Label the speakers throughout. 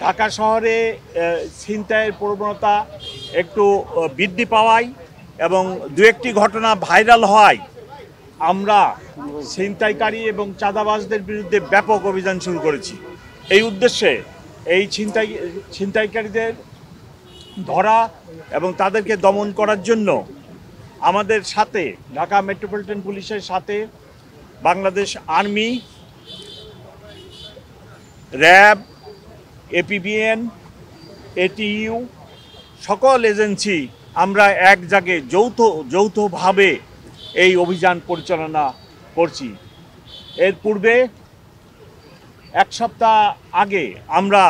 Speaker 1: ঢাকা শহরে ছিনতাইয়ের প্রবণতা একটু বৃদ্ধি পাওয়ায় এবং দু একটি ঘটনা ভাইরাল হওয়ায় আমরা ছিনতাইকারী এবং চাঁদাবাজদের বিরুদ্ধে ব্যাপক অভিযান শুরু করেছি। এই উদ্দেশ্যে এই ছিনতাইকারীদের ধরা এবং তাদেরকে দমন করার জন্য আমাদের সাথে ঢাকা মেট্রোপলিটন পুলিশের সাথে Bangladesh army, RAB, APBN, ATU সকল এজেন্সি আমরা এক জায়গায় যৌথভাবে এই অভিযান পরিচালনা করছি। এর পূর্বে এক সপ্তাহ আগে আমরা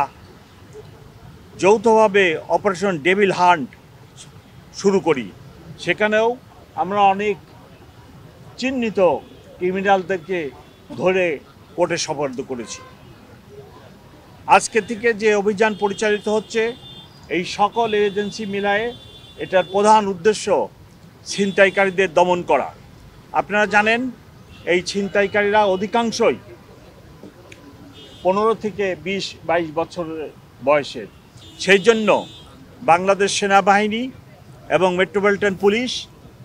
Speaker 1: যৌথভাবে অপারেশন ডেভিল হান্ট শুরু করি। সেখানেও আমরা অনেক চিহ্নিত ক্রিমিনালদেরকে ধরে কোর্টে সোপর্দ করেছি। আজকে থেকে যে অভিযান পরিচালিত হচ্ছে এই সকল এজেন্সি মিলায়ে এটার প্রধান উদ্দেশ্য ছিনতাইকারীদের দমন করা। আপনারা জানেন এই ছিনতাইকারীরা অধিকাংশই 15 থেকে 20-22 বছরের বয়সের। সেই জন্য বাংলাদেশ সেনাবাহিনী এবং মেট্রোপলিটন পুলিশ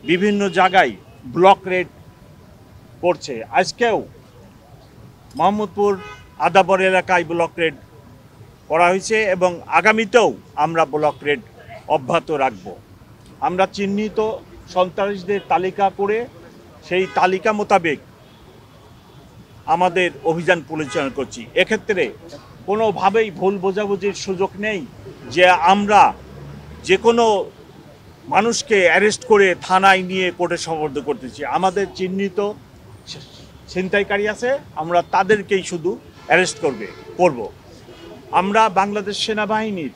Speaker 1: বিভিন্ন জায়গায় ব্লক রেড করছে। আজকেও মোহাম্মদপুর আদাবর এলাকায় ব্লক রেড করা হয়েছে এবং আগামীতেও আমরা ব্লক রেড অব্যাহত রাখব। আমরা চিহ্নিত সন্ত্রাসীদের তালিকা করে সেই তালিকা মোতাবেক আমাদের অভিযান পরিচালনা করছি। এক্ষেত্রে কোনোভাবেই ভুল বোঝাবুঝির সুযোগ নেই যে আমরা যে কোনো মানুষকে অ্যারেস্ট করে থানায় নিয়ে কোর্টে সোপর্দ করতেছি। আমাদের চিহ্নিত ছিনতাইকারী আছে, আমরা তাদেরকেই শুধু অ্যারেস্ট করব। আমরা বাংলাদেশ সেনাবাহিনীর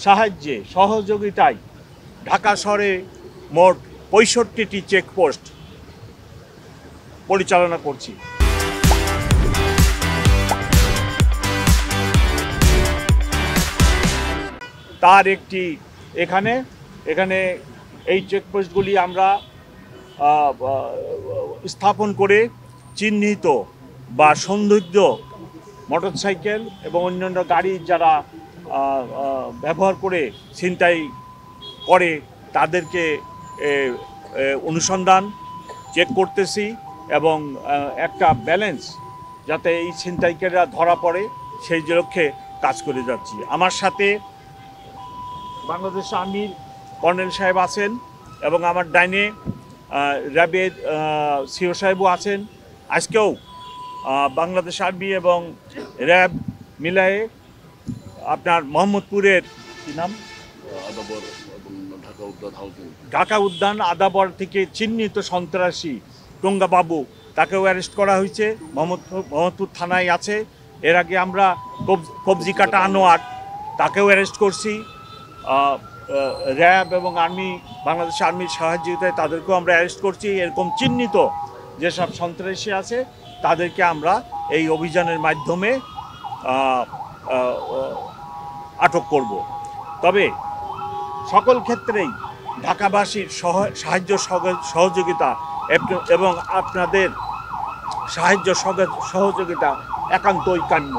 Speaker 1: সাহায্যে সহযোগিতায় ঢাকা শহরে মোট 65টি চেকপোস্ট পরিচালনা করছি। তার একটি এখানে এই চেকপোস্টগুলি আমরা স্থাপন করে চিহ্নিত বা সন্দিগ্ধ মোটরসাইকেল এবং অন্যান্য গাড়ি যারা ব্যবহার করে ছিনতাই করে তাদেরকে অনুসন্ধান চেক করতেছি এবং একটা ব্যালেন্স যাতে এই ছিনতাইকারীরা ধরা পড়ে সেই লক্ষ্যে কাজ করে যাচ্ছি। আমার সাথে বাংলাদেশ আর্মির কর্নেল সাহেব আছেন এবং আমার ডাইনে র্যাবের সিও সাহেবও আছেন। আজকেও বাংলাদেশ আর্মি এবং র্যাব মিলায়ে আপনার মোহাম্মদপুরের কি নাম ঢাকা উদ্যান আদাবর থেকে চিহ্নিত সন্ত্রাসী টঙ্গা বাবু তাকেও অ্যারেস্ট করা হয়েছে, মোহাম্মদপুর থানায় আছে। এর আগে আমরা কবজি কাটা আনোয়ার তাকেও অ্যারেস্ট করছি। র্যাব এবং আর্মি, বাংলাদেশ আর্মির সহযোগিতায় তাদেরকেও আমরা অ্যারেস্ট করছি। এরকম চিহ্নিত যেসব সন্ত্রাসী আছে তাদেরকে আমরা এই অভিযানের মাধ্যমে আটক করব। তবে সকল ক্ষেত্রেই ঢাকাবাসীর সাহায্য সহযোগিতা এবং আপনাদের সাহায্য সহযোগিতা একান্তই কাম্য।